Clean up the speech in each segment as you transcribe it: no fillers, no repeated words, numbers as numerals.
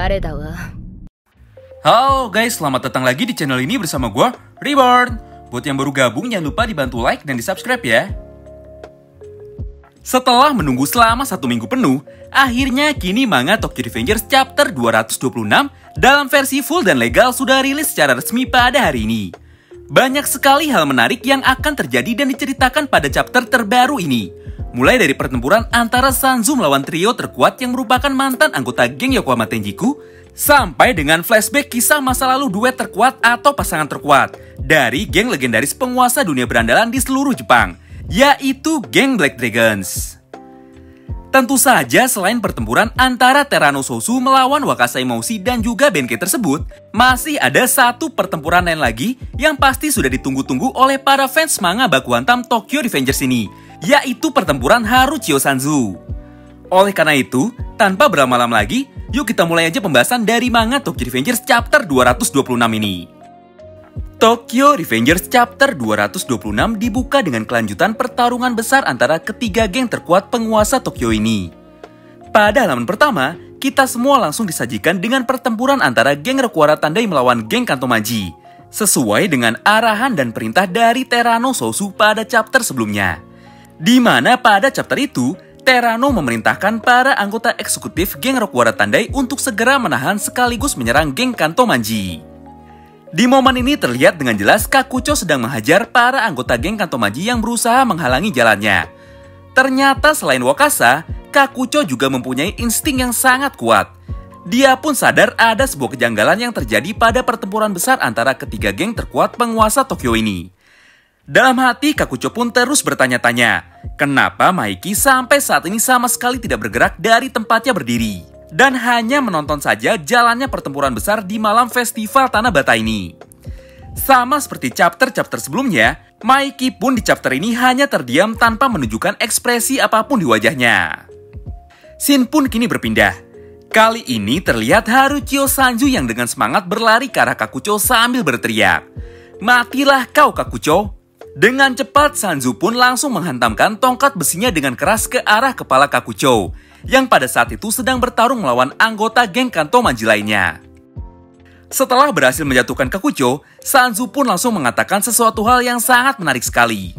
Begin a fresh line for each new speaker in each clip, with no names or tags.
誰だわ。
Halo guys, selamat datang lagi di channel ini bersama gue, Reborn. Buat yang baru gabung, jangan lupa dibantu like dan di subscribe ya. Setelah menunggu selama 1 minggu penuh, akhirnya kini manga Tokyo Revengers Chapter 226 dalam versi full dan legal sudah rilis secara resmi pada hari ini. Banyak sekali hal menarik yang akan terjadi dan diceritakan pada chapter terbaru ini. Mulai dari pertempuran antara Sanzu melawan trio terkuat yang merupakan mantan anggota geng Yokohama Tenjiku, sampai dengan flashback kisah masa lalu duet terkuat atau pasangan terkuat dari geng legendaris penguasa dunia berandalan di seluruh Jepang, yaitu geng Black Dragons. Tentu saja selain pertempuran antara Terano Sousou melawan Wakasa Imaushi dan juga Benkei tersebut, masih ada satu pertempuran lain lagi yang pasti sudah ditunggu-tunggu oleh para fans manga baku hantam Tokyo Revengers ini, yaitu pertempuran Haruchio Sanzu. Oleh karena itu, tanpa berlama-lama lagi, yuk kita mulai aja pembahasan dari manga Tokyo Revengers Chapter 226 ini. Tokyo Revengers Chapter 226 dibuka dengan kelanjutan pertarungan besar antara ketiga geng terkuat penguasa Tokyo ini. Pada halaman pertama, kita semua langsung disajikan dengan pertempuran antara geng Rekuara Tandai melawan geng Kantomaji, sesuai dengan arahan dan perintah dari Terano Sousou pada chapter sebelumnya. Di mana pada chapter itu, Terano memerintahkan para anggota eksekutif geng Rekuara Tandai untuk segera menahan sekaligus menyerang geng Kantomaji. Di momen ini terlihat dengan jelas Kakucho sedang menghajar para anggota geng Kantomaji yang berusaha menghalangi jalannya. Ternyata selain Wakasa, Kakucho juga mempunyai insting yang sangat kuat. Dia pun sadar ada sebuah kejanggalan yang terjadi pada pertempuran besar antara ketiga geng terkuat penguasa Tokyo ini. Dalam hati, Kakucho pun terus bertanya-tanya, kenapa Maiki sampai saat ini sama sekali tidak bergerak dari tempatnya berdiri, dan hanya menonton saja jalannya pertempuran besar di malam festival Tanah Bata ini. Sama seperti chapter-chapter sebelumnya, Maiki pun di chapter ini hanya terdiam tanpa menunjukkan ekspresi apapun di wajahnya. Scene pun kini berpindah. Kali ini terlihat Haruchio Sanzu yang dengan semangat berlari ke arah Kakucho sambil berteriak, "Matilah kau Kakucho!" Dengan cepat, Sanzu pun langsung menghantamkan tongkat besinya dengan keras ke arah kepala Kakucho, yang pada saat itu sedang bertarung melawan anggota geng Kantomaji lainnya. Setelah berhasil menjatuhkan Kakucho, Sanzu pun langsung mengatakan sesuatu hal yang sangat menarik sekali.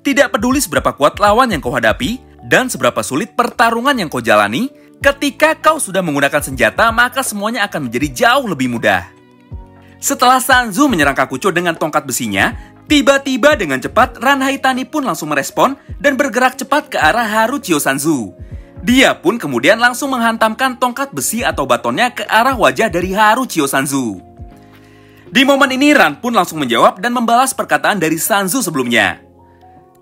Tidak peduli seberapa kuat lawan yang kau hadapi, dan seberapa sulit pertarungan yang kau jalani, ketika kau sudah menggunakan senjata, maka semuanya akan menjadi jauh lebih mudah. Setelah Sanzu menyerang Kakucho dengan tongkat besinya, tiba-tiba dengan cepat Ran Haitani pun langsung merespon dan bergerak cepat ke arah Haruchio Sanzu. Dia pun kemudian langsung menghantamkan tongkat besi atau batonnya ke arah wajah dari Haruchio Sanzu. Di momen ini Ran pun langsung menjawab dan membalas perkataan dari Sanzu sebelumnya.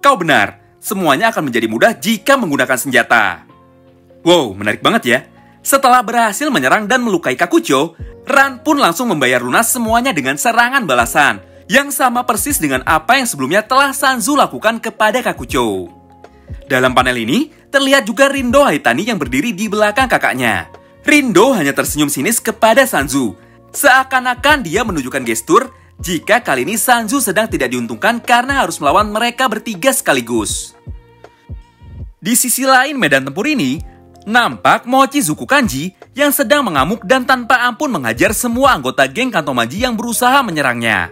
"Kau benar, semuanya akan menjadi mudah jika menggunakan senjata." Wow, menarik banget ya. Setelah berhasil menyerang dan melukai Kakucho, Ran pun langsung membayar lunas semuanya dengan serangan balasan yang sama persis dengan apa yang sebelumnya telah Sanzu lakukan kepada Kakucho. Dalam panel ini, terlihat juga Rindo Haitani yang berdiri di belakang kakaknya. Rindo hanya tersenyum sinis kepada Sanzu, seakan-akan dia menunjukkan gestur jika kali ini Sanzu sedang tidak diuntungkan karena harus melawan mereka bertiga sekaligus. Di sisi lain medan tempur ini, nampak Mochizuku Kanji yang sedang mengamuk dan tanpa ampun menghajar semua anggota geng Kantomaji yang berusaha menyerangnya.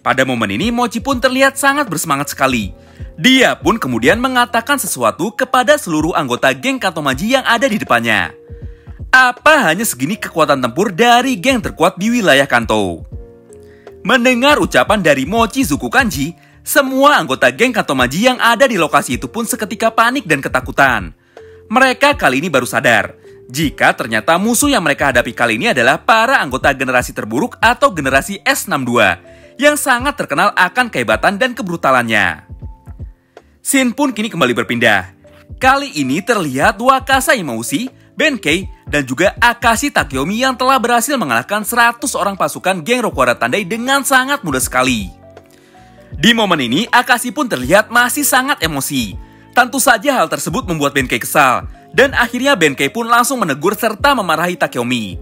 Pada momen ini, Mochi pun terlihat sangat bersemangat sekali. Dia pun kemudian mengatakan sesuatu kepada seluruh anggota geng Kantomaji yang ada di depannya. Apa hanya segini kekuatan tempur dari geng terkuat di wilayah Kanto? Mendengar ucapan dari Mochizuku Kanji, semua anggota geng Kantomaji yang ada di lokasi itu pun seketika panik dan ketakutan. Mereka kali ini baru sadar, jika ternyata musuh yang mereka hadapi kali ini adalah para anggota generasi terburuk atau generasi S62, yang sangat terkenal akan kehebatan dan kebrutalannya. Scene pun kini kembali berpindah. Kali ini terlihat Wakasa Imaushi, Benkei, dan juga Akashi Takeyomi yang telah berhasil mengalahkan 100 orang pasukan geng Rekuara Tandai dengan sangat mudah sekali. Di momen ini, Akashi pun terlihat masih sangat emosi. Tentu saja hal tersebut membuat Benkei kesal, dan akhirnya Benkei pun langsung menegur serta memarahi Takeyomi.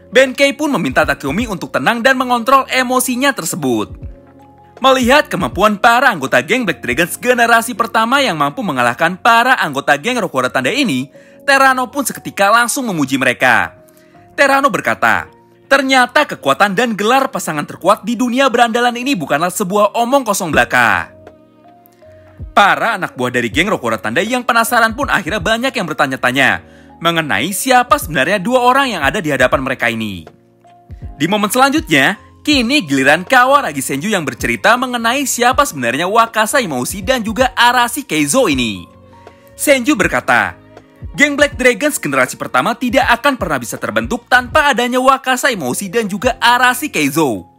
Benkei pun meminta Takeyomi untuk tenang dan mengontrol emosinya tersebut. Melihat kemampuan para anggota geng Black Dragons generasi pertama yang mampu mengalahkan para anggota geng Rekuara Tandai ini, Terano pun seketika langsung memuji mereka. Terano berkata, ternyata kekuatan dan gelar pasangan terkuat di dunia berandalan ini bukanlah sebuah omong kosong belaka. Para anak buah dari geng Roku Ratanda yang penasaran pun akhirnya banyak yang bertanya-tanya mengenai siapa sebenarnya dua orang yang ada di hadapan mereka ini. Di momen selanjutnya, kini giliran Kawaragi Senju yang bercerita mengenai siapa sebenarnya Wakasa Imaushi dan juga Arashi Keizo ini. Senju berkata, geng Black Dragons generasi pertama tidak akan pernah bisa terbentuk tanpa adanya Wakasa Imaushi dan juga Arashi Keizo.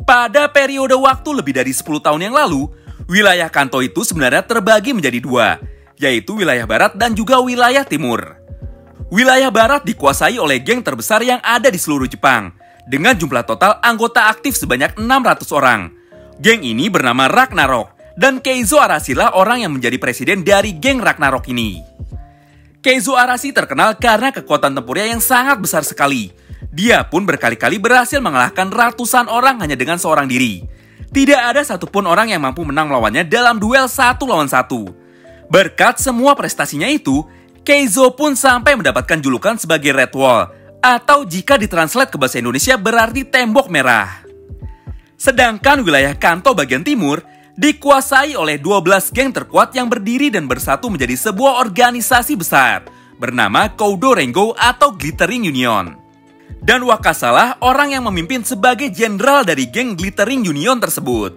Pada periode waktu lebih dari 10 tahun yang lalu, wilayah Kanto itu sebenarnya terbagi menjadi dua, yaitu wilayah barat dan juga wilayah timur. Wilayah barat dikuasai oleh geng terbesar yang ada di seluruh Jepang, dengan jumlah total anggota aktif sebanyak 600 orang. Geng ini bernama Ragnarok, dan Keizo Arashi lah orang yang menjadi presiden dari geng Ragnarok ini. Keizo Arashi terkenal karena kekuatan tempurnya yang sangat besar sekali. Dia pun berkali-kali berhasil mengalahkan ratusan orang hanya dengan seorang diri. Tidak ada satupun orang yang mampu menang melawannya dalam duel 1 lawan 1. Berkat semua prestasinya itu, Keizo pun sampai mendapatkan julukan sebagai Red Wall, atau jika ditranslate ke bahasa Indonesia berarti tembok merah. Sedangkan wilayah Kanto bagian timur dikuasai oleh 12 geng terkuat yang berdiri dan bersatu menjadi sebuah organisasi besar bernama Koudo Rengo atau Glittering Union. Dan Wakasa lah orang yang memimpin sebagai jenderal dari geng Glittering Union tersebut.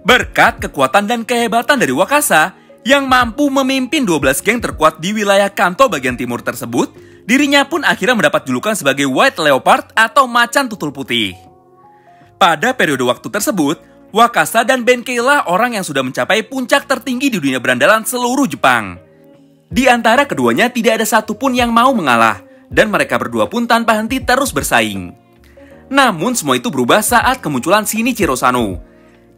Berkat kekuatan dan kehebatan dari Wakasa yang mampu memimpin 12 geng terkuat di wilayah Kanto bagian timur tersebut, dirinya pun akhirnya mendapat julukan sebagai White Leopard atau macan tutul putih. Pada periode waktu tersebut, Wakasa dan Benkei lah orang yang sudah mencapai puncak tertinggi di dunia berandalan seluruh Jepang. Di antara keduanya tidak ada satupun yang mau mengalah, dan mereka berdua pun tanpa henti terus bersaing. Namun semua itu berubah saat kemunculan Shinichiro Sano.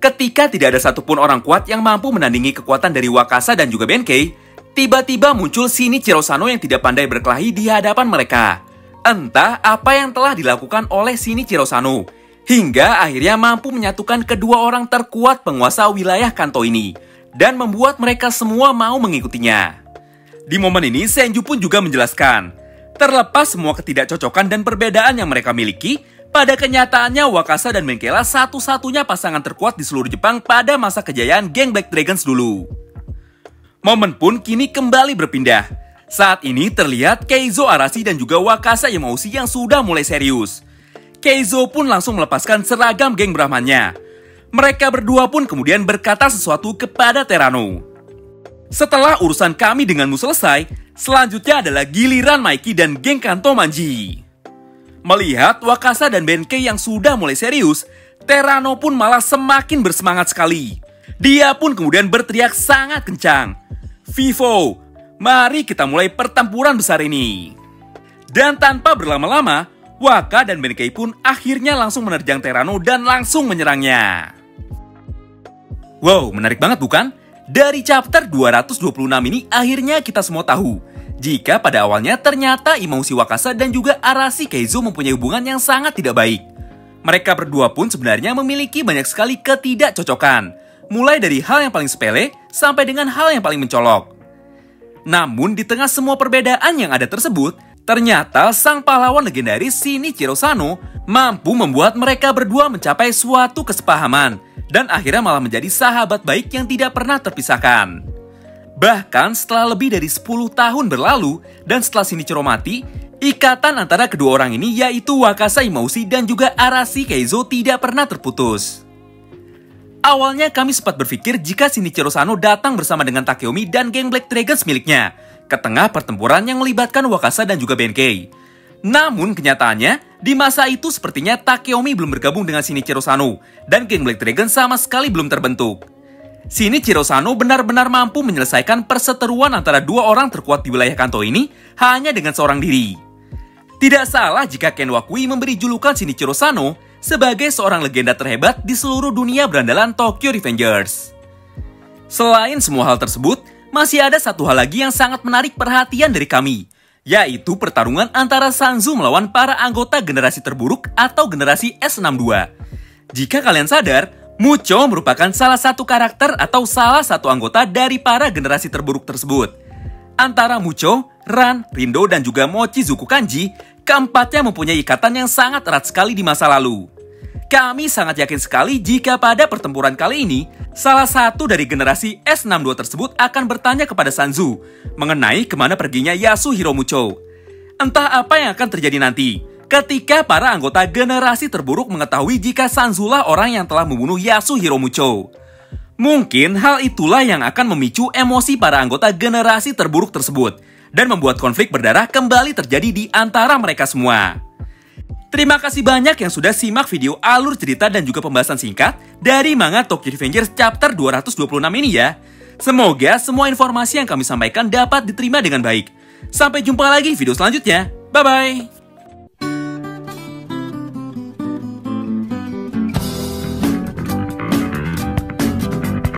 Ketika tidak ada satupun orang kuat yang mampu menandingi kekuatan dari Wakasa dan juga Benkei, tiba-tiba muncul Shinichiro Sano yang tidak pandai berkelahi di hadapan mereka. Entah apa yang telah dilakukan oleh Shinichiro Sano, hingga akhirnya mampu menyatukan kedua orang terkuat penguasa wilayah Kanto ini, dan membuat mereka semua mau mengikutinya. Di momen ini, Senju pun juga menjelaskan, terlepas semua ketidakcocokan dan perbedaan yang mereka miliki, pada kenyataannya Wakasa dan Benkei lah satu-satunya pasangan terkuat di seluruh Jepang pada masa kejayaan geng Black Dragons dulu. Momen pun kini kembali berpindah. Saat ini terlihat Keizo Arashi dan juga Wakasa Imaushi yang sudah mulai serius. Keizo pun langsung melepaskan seragam geng Brahmannya. Mereka berdua pun kemudian berkata sesuatu kepada Terano. Setelah urusan kami denganmu selesai, selanjutnya adalah giliran Maiki dan geng Kanto Manji. Melihat Wakasa dan Benkei yang sudah mulai serius, Terano pun malah semakin bersemangat sekali. Dia pun kemudian berteriak sangat kencang, "Vivo, mari kita mulai pertempuran besar ini." Dan tanpa berlama-lama, Waka dan Benkei pun akhirnya langsung menerjang Terano dan langsung menyerangnya. Wow, menarik banget bukan? Dari chapter 226 ini akhirnya kita semua tahu jika pada awalnya ternyata Imaushi Wakasa dan juga Arashi Keizo mempunyai hubungan yang sangat tidak baik. Mereka berdua pun sebenarnya memiliki banyak sekali ketidakcocokan, mulai dari hal yang paling sepele sampai dengan hal yang paling mencolok. Namun di tengah semua perbedaan yang ada tersebut, ternyata sang pahlawan legendaris Shinichiro Sano mampu membuat mereka berdua mencapai suatu kesepahaman dan akhirnya malah menjadi sahabat baik yang tidak pernah terpisahkan. Bahkan setelah lebih dari 10 tahun berlalu dan setelah Shinichiro mati, ikatan antara kedua orang ini yaitu Wakasa Imaushi dan juga Arashi Keizo tidak pernah terputus. Awalnya kami sempat berpikir jika Shinichiro Sano datang bersama dengan Takeomi dan geng Black Dragons miliknya ke tengah pertempuran yang melibatkan Wakasa dan juga Benkei. Namun kenyataannya, di masa itu sepertinya Takeomi belum bergabung dengan Shinichiro Sano dan geng Black Dragon sama sekali belum terbentuk. Shinichiro Sano benar-benar mampu menyelesaikan perseteruan antara dua orang terkuat di wilayah Kanto ini hanya dengan seorang diri. Tidak salah jika Ken Wakui memberi julukan Shinichiro Sano sebagai seorang legenda terhebat di seluruh dunia berandalan Tokyo Revengers. Selain semua hal tersebut, masih ada satu hal lagi yang sangat menarik perhatian dari kami, yaitu pertarungan antara Sanzu melawan para anggota generasi terburuk atau generasi S62. Jika kalian sadar, Mucho merupakan salah satu karakter atau salah satu anggota dari para generasi terburuk tersebut. Antara Mucho, Ran, Rindo, dan juga Mochizuku Kanji, Keempatnya mempunyai ikatan yang sangat erat sekali di masa lalu. Kami sangat yakin sekali jika pada pertempuran kali ini, salah satu dari generasi S62 tersebut akan bertanya kepada Sanzu mengenai kemana perginya Yasuhiro Mucho. Entah apa yang akan terjadi nanti, ketika para anggota generasi terburuk mengetahui jika Sanzulah orang yang telah membunuh Yasuhiro Mucho. Mungkin hal itulah yang akan memicu emosi para anggota generasi terburuk tersebut dan membuat konflik berdarah kembali terjadi di antara mereka semua. Terima kasih banyak yang sudah simak video alur cerita dan juga pembahasan singkat dari manga Tokyo Revengers chapter 226 ini ya. Semoga semua informasi yang kami sampaikan dapat diterima dengan baik. Sampai jumpa lagi video selanjutnya. Bye-bye.